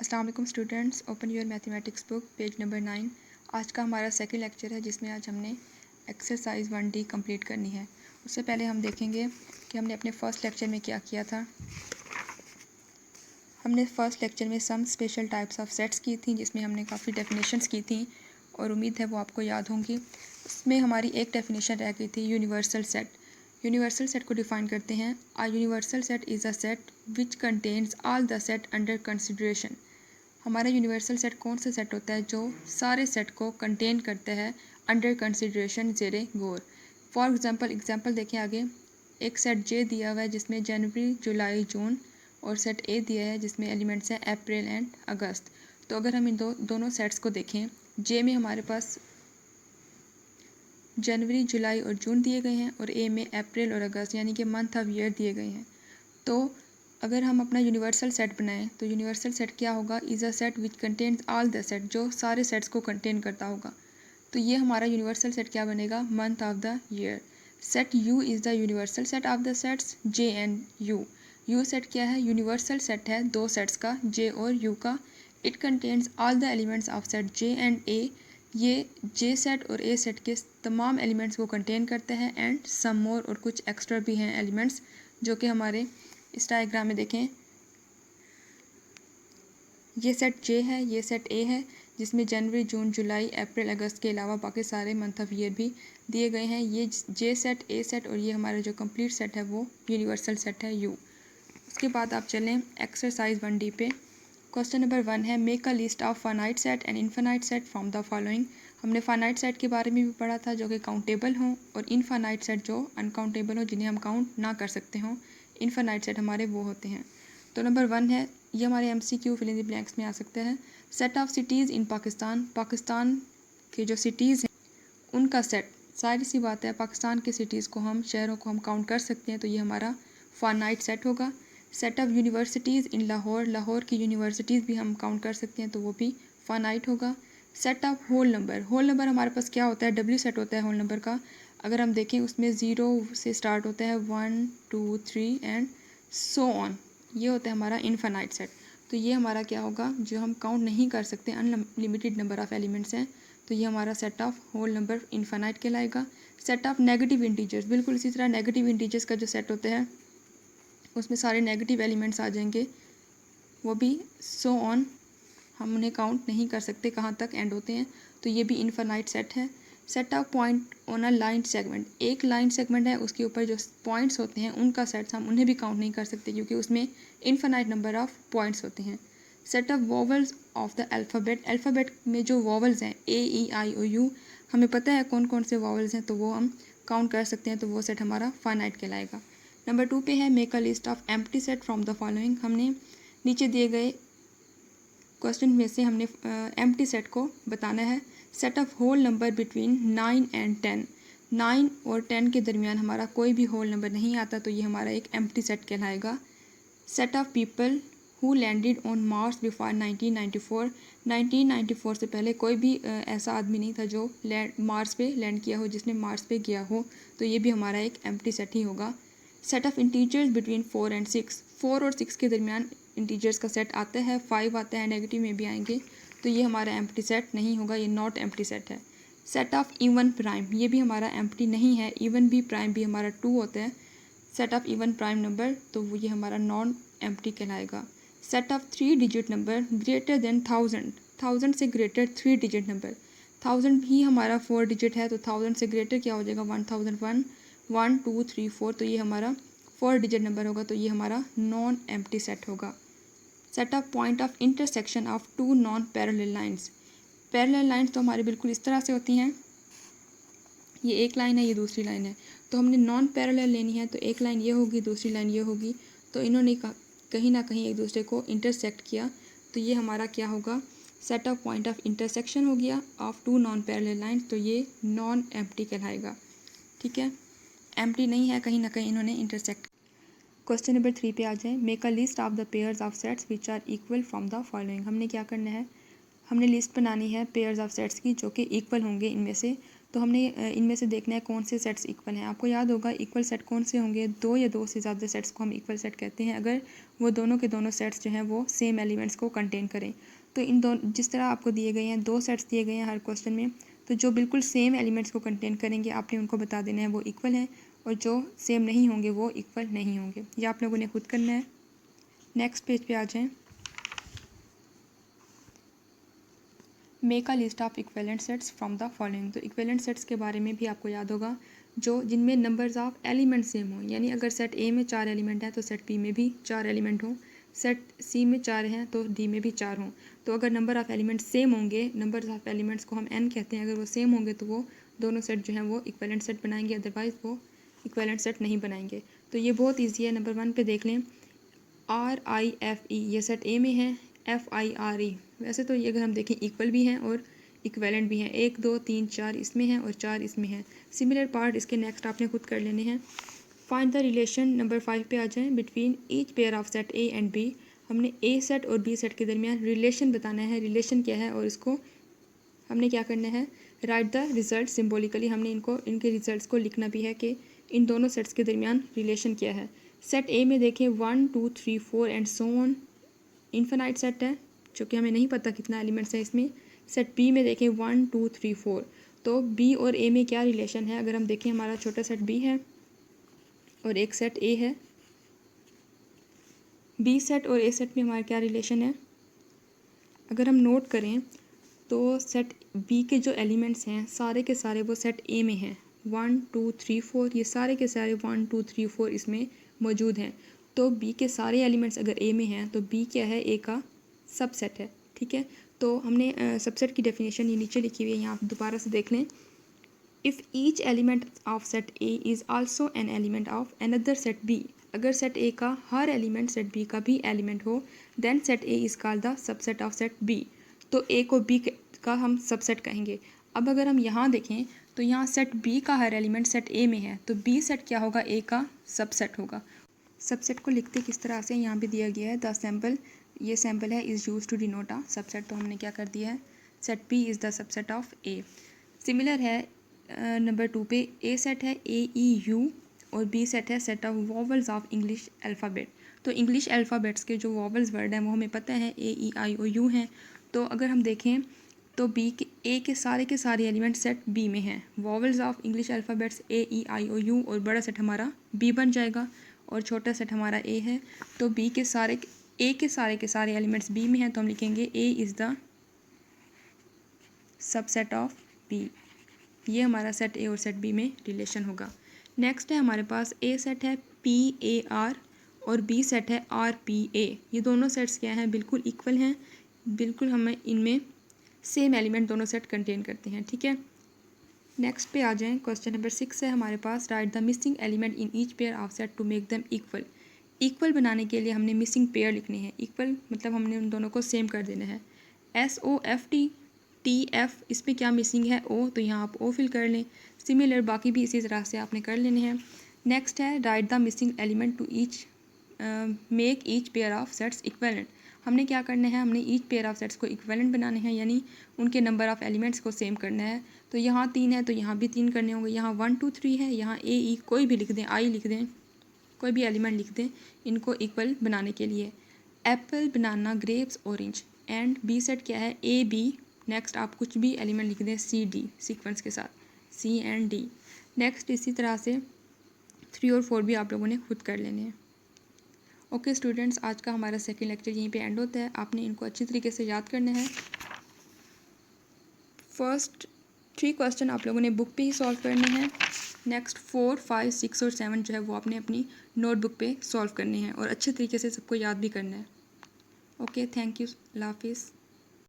अस्सलाम वालेकुम students, open your mathematics book page number 9। आज का हमारा सेकंड लेक्चर है जिसमें आज हमने एक्सरसाइज 1D कंप्लीट करनी है। उससे पहले हम देखेंगे कि हमने अपने फर्स्ट लेक्चर में क्या किया था। हमने फर्स्ट लेक्चर में some special types of sets की थी जिसमें हमने काफ़ी डेफिनेशंस की थी और उम्मीद है वो आपको याद होंगी। उसमें हमारी एक डेफिनेशन रह गई थी यूनिवर्सल सेट। यूनिवर्सल सेट को डिफ़ाइन करते हैं, uh universal set is a set which contains all the set under consideration. हमारा यूनिवर्सल सेट कौन सा सेट होता है जो सारे सेट को कंटेन करता है अंडर कंसिडरेशन ज़ेरे गौर। फॉर एग्जांपल देखें आगे, एक सेट जे दिया हुआ है जिसमें जनवरी, जुलाई, जून, और सेट ए दिया है जिसमें एलिमेंट्स हैं अप्रैल एंड अगस्त। तो अगर हम इन दोनों सेट्स को देखें, जे में हमारे पास जनवरी, जुलाई और जून दिए गए हैं और ए में अप्रैल और अगस्त यानी कि मंथ ऑफ ईयर दिए गए हैं। तो अगर हम अपना यूनिवर्सल सेट बनाएं तो यूनिवर्सल सेट क्या होगा, is a set which contains all the set, जो सारे सेट्स को कंटेन करता होगा। तो ये हमारा यूनिवर्सल सेट क्या बनेगा, month of the year. Set you is the universal set of the sets J and you. You set क्या है, यूनिवर्सल सेट है दो सेट्स का, जे और यू का। It contains all the elements of set J and A. ये J set और ए set के तमाम एलिमेंट्स को कंटेन करते हैं एंड सम मोर, और कुछ एक्स्ट्रा भी हैं एलिमेंट्स जो कि हमारे इस डायग्राम में देखें। ये सेट जे है, ये सेट ए है जिसमें जनवरी, जून, जुलाई, अप्रैल, अगस्त के अलावा बाकी सारे मंथ ऑफ ईयर भी दिए गए हैं। ये जे सेट, ए सेट और ये हमारा जो कंप्लीट सेट है वो यूनिवर्सल सेट है यू। उसके बाद आप चलें एक्सरसाइज 1D पे। क्वेश्चन नंबर 1 है, make a list of finite set and infinite set from the following. हमने फाइनाइट सेट के बारे में भी पढ़ा था जो कि काउंटेबल हों, और इनफाइनाइट सेट जो अनकाउंटेबल हो, जिन्हें हम काउंट ना कर सकते हों। इनफाइनाइट सेट हमारे वो होते हैं। तो नंबर 1 है, ये हमारे MCQ fill in the blanks में आ सकते हैं। Set of cities in Pakistan. Pakistan के जो सिटीज़ हैं उनका सेट, सारी सी बात है पाकिस्तान के सिटीज़ को हम, शहरों को हम काउंट कर सकते हैं, तो ये हमारा फाइनाइट सेट होगा। सेट ऑफ यूनिवर्सिटीज़ इन लाहौर। लाहौर की यूनिवर्सिटीज़ भी हम काउंट कर सकते हैं, तो वो भी फाइनाइट होगा। Set of whole number. Whole number हमारे पास क्या होता है, W सेट होता है होल नंबर का। अगर हम देखें उसमें 0 से स्टार्ट होता है, 1 2 3 एंड सो ऑन। ये होता है हमारा इनफाइनाइट सेट। तो ये हमारा क्या होगा, जो हम काउंट नहीं कर सकते, अनलिमिटेड नंबर ऑफ़ एलिमेंट्स हैं, तो ये हमारा set of whole number infinite कहलाएगा। सेट ऑफ नेगेटिव इंटीजर्स, बिल्कुल इसी तरह नेगेटिव इंटीजर्स का जो सेट होता है उसमें सारे नेगेटिव एलिमेंट्स आ जाएंगे, वो भी सो ऑन, हम उन्हें काउंट नहीं कर सकते कहाँ तक एंड होते हैं, तो ये भी इनफाइनाइट सेट है। Set of point on a line segment. एक लाइन सेगमेंट है, उसके ऊपर जो पॉइंट्स होते हैं उनका सेट्स, हम उन्हें भी काउंट नहीं कर सकते क्योंकि उसमें इनफाइनाइट नंबर ऑफ पॉइंट्स होते हैं। Set of vowels of the alphabet. Alphabet में जो वोवल्स हैं A, E, I, O, U, हमें पता है कौन कौन से वोवल्स हैं, तो वो हम काउंट कर सकते हैं, तो वो सेट हमारा फाइनाइट कहलाएगा। नंबर 2 पे है, make a list of empty set from the following. हमने नीचे दिए गए क्वेश्चन में से हमने एम्प्टी सेट को बताना है। Set of whole number between 9 and 10। 9 और 10 के दरमियान हमारा कोई भी होल नंबर नहीं आता, तो ये हमारा एक एम्प्टी सेट कहलाएगा। Set of people who landed on Mars before 1994। 1994 से पहले कोई भी ऐसा आदमी नहीं था जो मार्स पे लैंड किया हो, जिसने मार्स पे गया हो, तो ये भी हमारा एक एम्प्टी सेट ही होगा। Set of integers between 4 and 6। 4 और 6 के दरमियान इंटीजर्स का सेट आता है, 5 आता है, नेगेटिव में भी आएंगे, तो ये हमारा एम्प्टी सेट नहीं होगा, ये नॉट एम्प्टी सेट है। सेट ऑफ इवन प्राइम, ये भी हमारा एम्प्टी नहीं है, इवन भी प्राइम भी हमारा 2 होता है। Set of even prime number, तो वो ये हमारा नॉन एम्प्टी कहलाएगा। Set of 3 digit number greater than 1000। 1000 से ग्रेटर 3 डिजिट नंबर, 1000 भी हमारा 4 डिजिट है, तो 1000 से ग्रेटर क्या हो जाएगा, 1001, 1 2 3 4, तो ये हमारा 4 डिजिट नंबर होगा, तो ये हमारा नॉन एम्प्टी सेट होगा। Set of point of intersection of 2 non parallel lines. Parallel lines तो हमारी बिल्कुल इस तरह से होती हैं, ये एक लाइन है, ये दूसरी लाइन है, तो हमने नॉन पैरेलल लेनी है, तो एक लाइन ये होगी, दूसरी लाइन ये होगी, तो इन्होंने कहीं ना कहीं एक दूसरे को इंटरसेक्ट किया, तो ये हमारा क्या होगा, set of point of intersection हो गया ऑफ 2 नॉन पैरेलल लाइंस, तो ये नॉन एम्प्टी कहलाएगा। ठीक है, एम्प्टी नहीं है, कहीं ना कहीं इन्होंने इंटरसेक्ट। क्वेश्चन नंबर 3 पे आ जाए, make a list of the pairs of sets which are equal from the following. हमने क्या करना है, हमने लिस्ट बनानी है पेयर्स ऑफ सेट्स की जो कि इक्वल होंगे इनमें से। तो हमने इनमें से देखना है कौन से सेट्स इक्वल हैं। आपको याद होगा इक्वल सेट कौन से होंगे, दो या दो से ज़्यादा सेट्स को हम इक्वल सेट कहते हैं अगर वो दोनों के दोनों सेट्स जो हैं वो सेम एलिमेंट्स को कंटेन करें। तो इन दोनों जिस तरह आपको दिए गए हैं, दो सेट्स दिए गए हैं हर क्वेश्चन में, तो जो बिल्कुल सेम एलिमेंट्स को कंटेन करेंगे आपने उनको बता देना है वो इक्वल हैं, और जो सेम नहीं होंगे वो इक्वल नहीं होंगे। ये आप लोगों ने खुद करना है। नेक्स्ट पेज पे आ जाएं। Make a list of equivalent sets from the following. तो इक्विवेलेंट सेट्स के बारे में भी आपको याद होगा जो जिनमें नंबर्स ऑफ एलिमेंट सेम हों, यानी अगर सेट ए में 4 एलिमेंट हैं तो सेट बी में भी 4 एलिमेंट हों, सेट सी में 4 हैं तो डी में भी 4 हों। तो अगर नंबर ऑफ़ एलिमेंट्स सेम होंगे, नंबर ऑफ़ एलिमेंट्स को हम एन कहते हैं, अगर वो सेम होंगे तो वो दोनों सेट जो हैं वो इक्विवेलेंट सेट बनाएंगे, अदरवाइज़ वो इक्विवेलेंट सेट नहीं बनाएंगे। तो ये बहुत ईजी है। नंबर 1 पे देख लें, RIFE ये सेट ए में है, FIRE वैसे तो ये अगर हम देखें इक्वल भी हैं और इक्विवेलेंट भी हैं, 1 2 3 4 इसमें हैं और 4 इसमें हैं। सिमिलर पार्ट इसके नेक्स्ट आपने खुद कर लेने हैं। फाइंड द रिलेशन, नंबर 5 पे आ जाएं, between each pair of set A and B. हमने ए सेट और बी सेट के दरमियान रिलेशन बताना है। रिलेशन क्या है और इसको हमने क्या करना है, राइट द रिजल्ट सिम्बोलिकली। हमने इनके रिजल्ट्स को लिखना भी है कि इन दोनों सेट्स के दरमियान रिलेशन क्या है। सेट ए में देखें 1 2 3 4 and so on, infinite set है जो कि हमें नहीं पता कितना एलिमेंट्स है इसमें। सेट बी में देखें 1 2 3 4, तो बी और ए में क्या रिलेशन है, अगर हम देखें हमारा छोटा सेट बी है और एक सेट ए है, बी सेट और ए सेट में हमारा क्या रिलेशन है, अगर हम नोट करें तो सेट बी के जो एलिमेंट्स हैं सारे के सारे वो सेट ए में हैं। 1 2 3 4 ये सारे के सारे 1 2 3 4 इसमें मौजूद हैं। तो बी के सारे एलिमेंट्स अगर ए में हैं तो बी क्या है, ए का सबसेट है। ठीक है, तो हमने सबसेट की डेफिनेशन ये नीचे लिखी हुई है, यहाँ आप दोबारा से देख लें। If each element of set A is also an element of another set B, अगर सेट ए का हर एलिमेंट सेट बी का भी एलिमेंट हो, then set A is called the subset of set B. तो ए को B का हम सबसेट कहेंगे। अब अगर हम यहाँ देखें तो यहाँ सेट बी का हर एलिमेंट सेट ए में है, तो बी सेट क्या होगा, ए का सबसेट होगा। सबसेट को लिखते किस तरह से, यहाँ पे दिया गया है द सैम्पल, ये सैम्पल है, is use to denote a subset. तो हमने क्या कर दिया है, set B is the subset of A. Similar है नंबर 2 पे, ए सेट है AEU और बी सेट है set of vowels of English alphabet. तो इंग्लिश अल्फ़ाबेट्स के जो वॉवल्स वर्ड हैं वो हमें पता है AEIOU हैं। तो अगर हम देखें तो बी के ए के सारे एलिमेंट सेट बी में हैं। Vowels of English alphabets AEIOU और बड़ा सेट हमारा बी बन जाएगा और छोटा सेट हमारा ए है। तो बी के सारे एलिमेंट्स बी में हैं, तो हम लिखेंगे A is the subset of B. ये हमारा सेट ए और सेट बी में रिलेशन होगा। नेक्स्ट है हमारे पास ए सेट है PAR और बी सेट है RPA। ये दोनों सेट्स क्या हैं, बिल्कुल इक्वल हैं, बिल्कुल हमें इनमें सेम एलिमेंट दोनों सेट कंटेन करते हैं। ठीक है, नेक्स्ट पे आ जाएं। क्वेश्चन नंबर 6 है हमारे पास, write the missing element in each pair of set to make them equal. Equal बनाने के लिए हमने मिसिंग पेयर लिखने हैं। इक्वल मतलब हमने उन दोनों को सेम कर देना है। SOFT TF, इसमें क्या मिसिंग है, O, तो यहाँ आप O फिल कर लें। सिमिलर बाकी भी इसी तरह से आपने कर लेने हैं। नेक्स्ट है write the missing element to each make each pair of sets equivalent. हमने क्या करना है, हमने ईच पेयर ऑफ सेट्स को इक्विवेलेंट बनाने हैं, यानी उनके नंबर ऑफ़ एलिमेंट्स को सेम करना है। तो यहाँ 3 है तो यहाँ भी 3 करने होंगे। यहाँ 1 2 3 है, यहाँ AE कोई भी लिख दें, I लिख दें, कोई भी एलिमेंट लिख दें इनको इक्वल बनाने के लिए। Apple, banana, grapes, orange. And B set क्या है, AB। नेक्स्ट आप कुछ भी एलिमेंट लिख दें CD सीक्वेंस के साथ, C and D। नेक्स्ट इसी तरह से 3 और 4 भी आप लोगों ने खुद कर लेने हैं। ओके स्टूडेंट्स, आज का हमारा सेकेंड लेक्चर यहीं पे एंड होता है। आपने इनको अच्छी तरीके से याद करना है। फर्स्ट 3 क्वेश्चन आप लोगों ने बुक पे ही सॉल्व करने हैं। नेक्स्ट 4 5 6 और 7 जो है वो आपने अपनी नोटबुक पे सॉल्व करने हैं और अच्छे तरीके से सबको याद भी करना है। ओके, थैंक यू, अल्लाह हाफिज़।